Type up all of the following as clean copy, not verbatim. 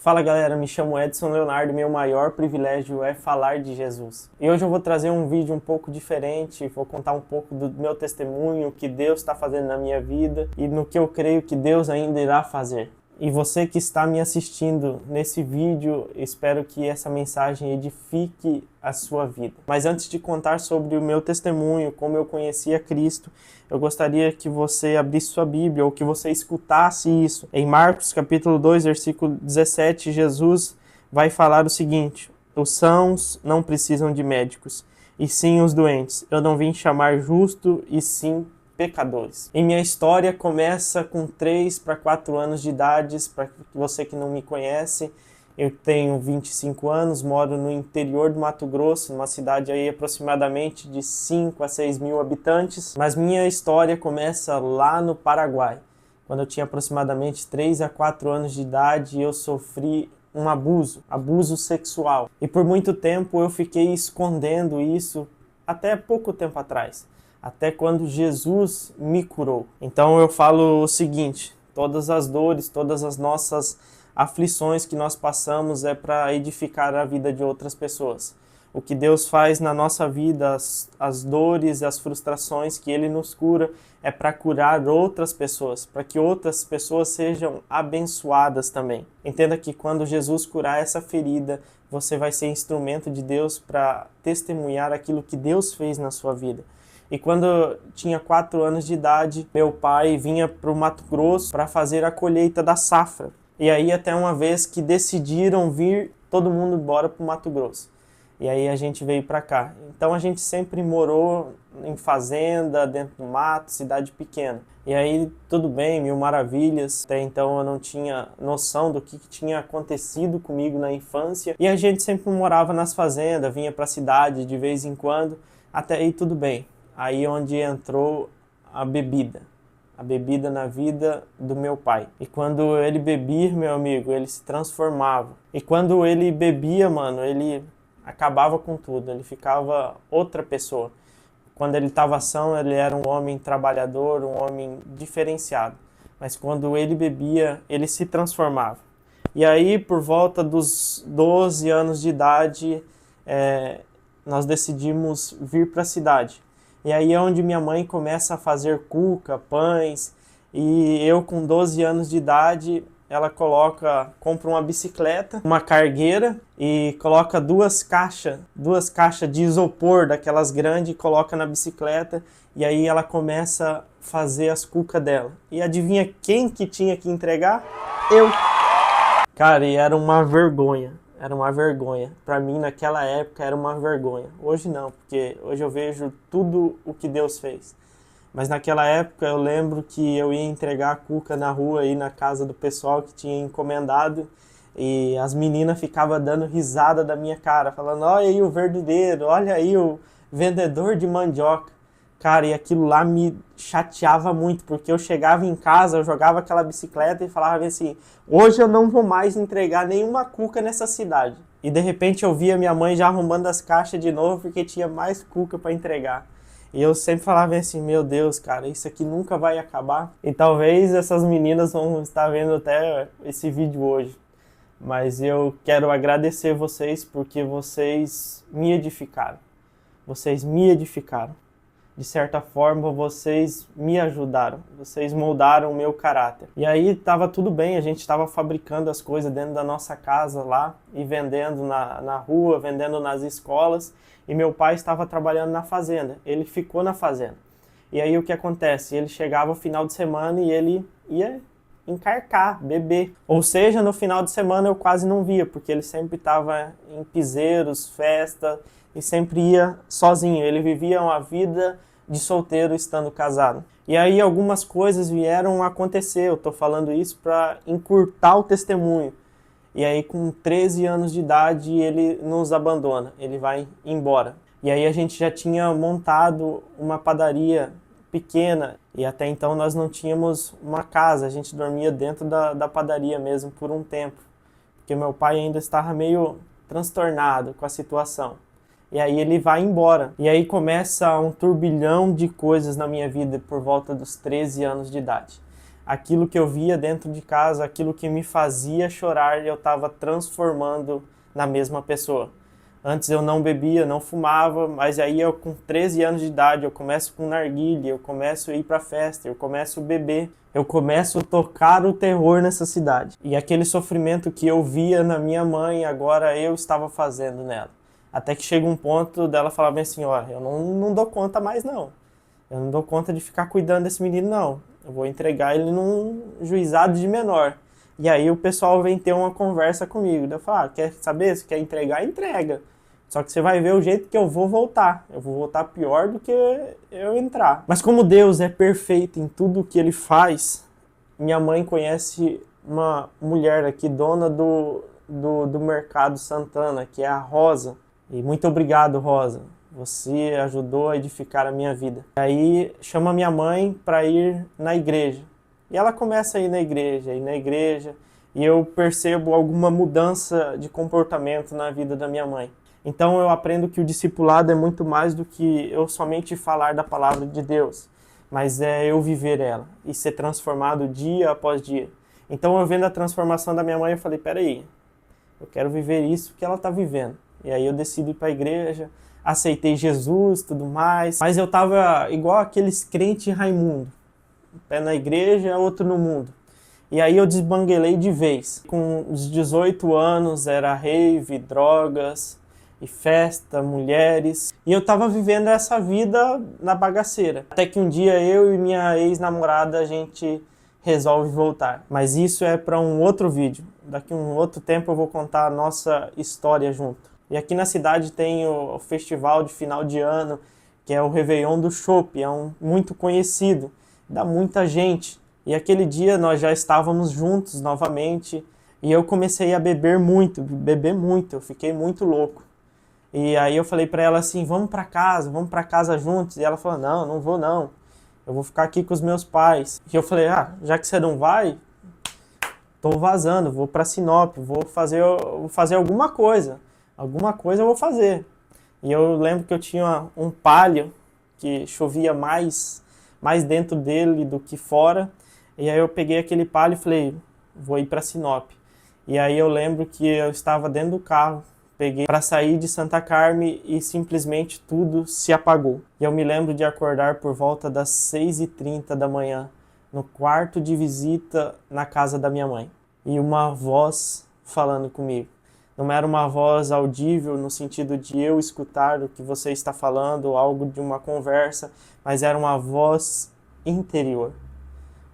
Fala galera, me chamo Edson Leonardo e meu maior privilégio é falar de Jesus. E hoje eu vou trazer um vídeo um pouco diferente, vou contar um pouco do meu testemunho, o que Deus está fazendo na minha vida e no que eu creio que Deus ainda irá fazer. E você que está me assistindo nesse vídeo, espero que essa mensagem edifique a sua vida. Mas antes de contar sobre o meu testemunho, como eu conheci a Cristo, eu gostaria que você abrisse sua Bíblia ou que você escutasse isso. Em Marcos capítulo 2, versículo 17, Jesus vai falar o seguinte: os sãos não precisam de médicos, e sim os doentes. Eu não vim chamar justo, e sim pecadores. E minha história começa com 3 para 4 anos de idade. Para você que não me conhece, eu tenho 25 anos, moro no interior do Mato Grosso, numa cidade aí aproximadamente de 5 a 6 mil habitantes. Mas minha história começa lá no Paraguai. Quando eu tinha aproximadamente 3 a 4 anos de idade, eu sofri um abuso sexual. E por muito tempo eu fiquei escondendo isso até pouco tempo atrás. Até quando Jesus me curou. Então eu falo o seguinte: todas as dores, todas as nossas aflições que nós passamos é para edificar a vida de outras pessoas. O que Deus faz na nossa vida, as dores, as frustrações que Ele nos cura, é para curar outras pessoas, para que outras pessoas sejam abençoadas também. Entenda que quando Jesus curar essa ferida, você vai ser instrumento de Deus para testemunhar aquilo que Deus fez na sua vida. E quando eu tinha 4 anos de idade, meu pai vinha para o Mato Grosso para fazer a colheita da safra. E aí até uma vez que decidiram vir todo mundo embora para o Mato Grosso. E aí a gente veio para cá. Então a gente sempre morou em fazenda, dentro do mato, cidade pequena. E aí tudo bem, mil maravilhas. Até então eu não tinha noção do que tinha acontecido comigo na infância. E a gente sempre morava nas fazendas, vinha para a cidade de vez em quando. Até aí tudo bem. Aí onde entrou a bebida na vida do meu pai. E quando ele bebia, meu amigo, ele se transformava. E quando ele bebia, mano, ele acabava com tudo, ele ficava outra pessoa. Quando ele estava são, ele era um homem trabalhador, um homem diferenciado. Mas quando ele bebia, ele se transformava. E aí, por volta dos 12 anos de idade, nós decidimos vir para a cidade. E aí é onde minha mãe começa a fazer cuca, pães, e eu com 12 anos de idade, ela compra uma bicicleta, uma cargueira e coloca duas caixas de isopor daquelas grandes e coloca na bicicleta, e aí ela começa a fazer as cucas dela. E adivinha quem que tinha que entregar? Eu! Cara, e era uma vergonha. Era uma vergonha. Para mim, naquela época, era uma vergonha. Hoje não, porque hoje eu vejo tudo o que Deus fez. Mas naquela época eu lembro que eu ia entregar a cuca na rua, aí na casa do pessoal que tinha encomendado, e as meninas ficavam dando risada da minha cara, falando: olha aí o verdureiro, olha aí o vendedor de mandioca. Cara, e aquilo lá me chateava muito, porque eu chegava em casa, eu jogava aquela bicicleta e falava assim: hoje eu não vou mais entregar nenhuma cuca nessa cidade. E de repente eu via minha mãe já arrumando as caixas de novo, porque tinha mais cuca para entregar. E eu sempre falava assim: meu Deus, cara, isso aqui nunca vai acabar. E talvez essas meninas vão estar vendo até esse vídeo hoje. Mas eu quero agradecer vocês, porque vocês me edificaram. Vocês me edificaram. De certa forma, vocês me ajudaram, vocês moldaram o meu caráter. E aí estava tudo bem, a gente estava fabricando as coisas dentro da nossa casa lá e vendendo na rua, vendendo nas escolas. E meu pai estava trabalhando na fazenda, ele ficou na fazenda. E aí o que acontece? Ele chegava no final de semana e ele ia encarcar, beber. Ou seja, no final de semana eu quase não via, porque ele sempre estava em piseiros, festa, e sempre ia sozinho. Ele vivia uma vida de solteiro estando casado. E aí algumas coisas vieram a acontecer. Eu tô falando isso para encurtar o testemunho. E aí com 13 anos de idade ele nos abandona, ele vai embora. E aí a gente já tinha montado uma padaria pequena e até então nós não tínhamos uma casa, a gente dormia dentro da padaria mesmo por um tempo, porque meu pai ainda estava meio transtornado com a situação. E aí ele vai embora. E aí começa um turbilhão de coisas na minha vida por volta dos 13 anos de idade. aquilo que eu via dentro de casa, aquilo que me fazia chorar, eu estava transformando na mesma pessoa. Antes eu não bebia, não fumava, mas aí eu com 13 anos de idade, eu começo com narguilé, eu começo a ir pra festa, eu começo a beber, eu começo a tocar o terror nessa cidade. E aquele sofrimento que eu via na minha mãe, agora eu estava fazendo nela. Até que chega um ponto dela falar bem assim, ó, eu não dou conta mais não. Eu não dou conta de ficar cuidando desse menino não. Eu vou entregar ele num juizado de menor. E aí o pessoal vem ter uma conversa comigo. Eu falo, quer saber? Se quer entregar, entrega. Só que você vai ver o jeito que eu vou voltar. Eu vou voltar pior do que eu entrar. Mas como Deus é perfeito em tudo que Ele faz, minha mãe conhece uma mulher aqui, dona do Mercado Santana, que é a Rosa. E muito obrigado, Rosa. Você ajudou a edificar a minha vida. Aí chama minha mãe para ir na igreja. E ela começa a ir na igreja, e eu percebo alguma mudança de comportamento na vida da minha mãe. Então eu aprendo que o discipulado é muito mais do que eu somente falar da palavra de Deus, mas é eu viver ela e ser transformado dia após dia. Então eu vendo a transformação da minha mãe, eu falei, peraí, eu quero viver isso que ela está vivendo. E aí eu decido ir para a igreja, aceitei Jesus, tudo mais, mas eu tava igual aqueles crentes Raimundo, um pé na igreja, outro no mundo. E aí eu desbanguelei de vez. Com os 18 anos era rave, drogas e festa, mulheres. E eu tava vivendo essa vida na bagaceira. Até que um dia eu e minha ex-namorada a gente resolve voltar. Mas isso é para um outro vídeo. Daqui um outro tempo eu vou contar a nossa história junto. E aqui na cidade tem o festival de final de ano, que é o Réveillon do Chopp, é muito conhecido, dá muita gente. E aquele dia nós já estávamos juntos novamente e eu comecei a beber muito, eu fiquei muito louco. E aí eu falei para ela assim, vamos para casa juntos. E ela falou, não vou não, eu vou ficar aqui com os meus pais. E eu falei, já que você não vai, tô vazando, vou para Sinop, vou fazer alguma coisa eu vou fazer. E eu lembro que eu tinha um Palio, que chovia mais dentro dele do que fora. E aí eu peguei aquele Palio e falei, vou ir para Sinop. E aí eu lembro que eu estava dentro do carro, peguei para sair de Santa Carme e simplesmente tudo se apagou. E eu me lembro de acordar por volta das 6h30 da manhã, no quarto de visita na casa da minha mãe. E uma voz falando comigo. Não era uma voz audível no sentido de eu escutar o que você está falando, algo de uma conversa, mas era uma voz interior.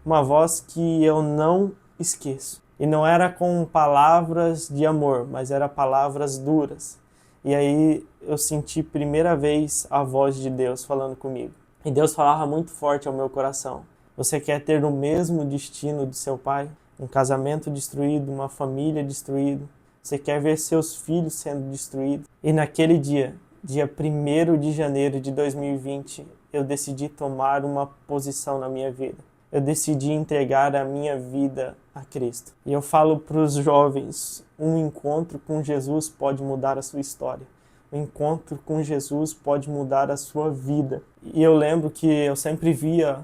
Uma voz que eu não esqueço. E não era com palavras de amor, mas eram palavras duras. E aí eu senti primeira vez a voz de Deus falando comigo. E Deus falava muito forte ao meu coração. Você quer ter o mesmo destino de seu pai? Um casamento destruído, uma família destruída. Você quer ver seus filhos sendo destruídos? E naquele dia 1º de janeiro de 2020, eu decidi tomar uma posição na minha vida. Eu decidi entregar a minha vida a Cristo. E eu falo para os jovens, um encontro com Jesus pode mudar a sua história. Um encontro com Jesus pode mudar a sua vida. E eu lembro que eu sempre via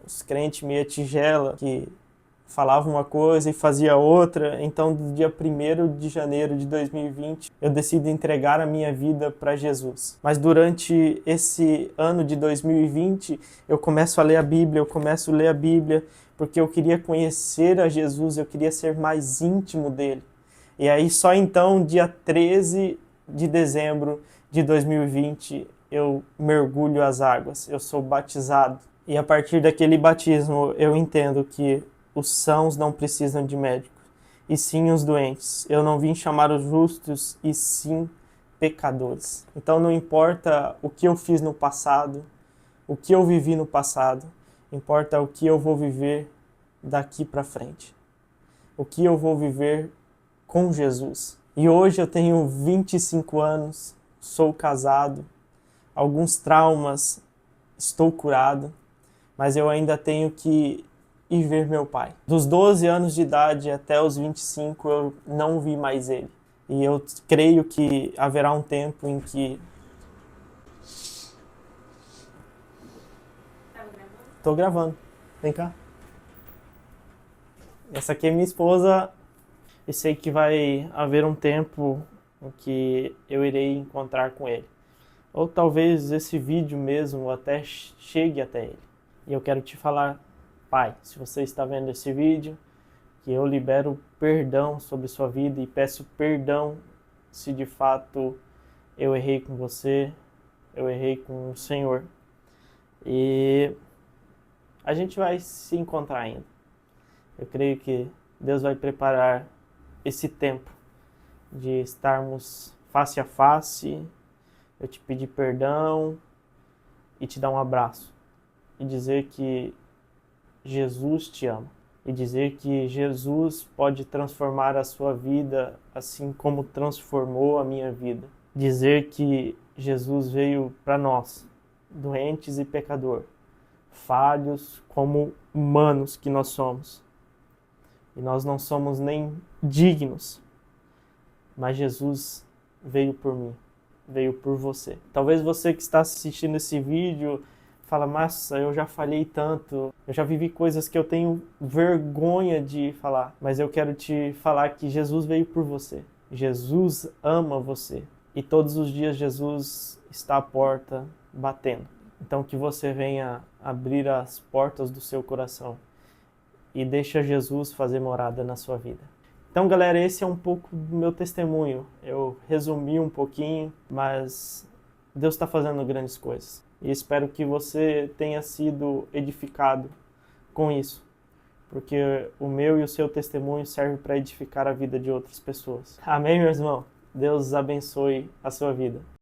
os crentes meia tigela, que falava uma coisa e fazia outra. Então, do dia 1º de janeiro de 2020, eu decido entregar a minha vida para Jesus. Mas durante esse ano de 2020, eu começo a ler a Bíblia, porque eu queria conhecer a Jesus, eu queria ser mais íntimo dele. E aí, só então, dia 13 de dezembro de 2020, eu mergulho as águas, eu sou batizado. E a partir daquele batismo, eu entendo que os sãos não precisam de médico, e sim os doentes. Eu não vim chamar os justos, e sim pecadores. Então não importa o que eu fiz no passado, o que eu vivi no passado, importa o que eu vou viver daqui para frente. O que eu vou viver com Jesus. E hoje eu tenho 25 anos, sou casado, alguns traumas, estou curado, mas eu ainda tenho que ir ver meu pai. Dos 12 anos de idade até os 25, eu não vi mais ele. E eu creio que haverá um tempo em que... Tô gravando. Vem cá. Essa aqui é minha esposa e sei que vai haver um tempo em que eu irei encontrar com ele. Ou talvez esse vídeo mesmo até chegue até ele. E eu quero te falar, pai, se você está vendo esse vídeo, que eu libero perdão sobre sua vida e peço perdão se de fato eu errei com você, eu errei com o Senhor. E a gente vai se encontrar ainda. Eu creio que Deus vai preparar esse tempo de estarmos face a face, eu te pedir perdão e te dar um abraço. E dizer que Jesus te ama. E dizer que Jesus pode transformar a sua vida assim como transformou a minha vida. Dizer que Jesus veio para nós, doentes e pecador, falhos como humanos que nós somos. E nós não somos nem dignos, mas Jesus veio por mim, veio por você. Talvez você que está assistindo esse vídeo fala, massa, eu já falhei tanto, eu já vivi coisas que eu tenho vergonha de falar, mas eu quero te falar que Jesus veio por você. Jesus ama você. E todos os dias Jesus está à porta batendo. Então que você venha abrir as portas do seu coração e deixa Jesus fazer morada na sua vida. Então, galera, esse é um pouco do meu testemunho. Eu resumi um pouquinho, mas Deus está fazendo grandes coisas. E espero que você tenha sido edificado com isso, porque o meu e o seu testemunho serve para edificar a vida de outras pessoas. Amém, meu irmão? Deus abençoe a sua vida.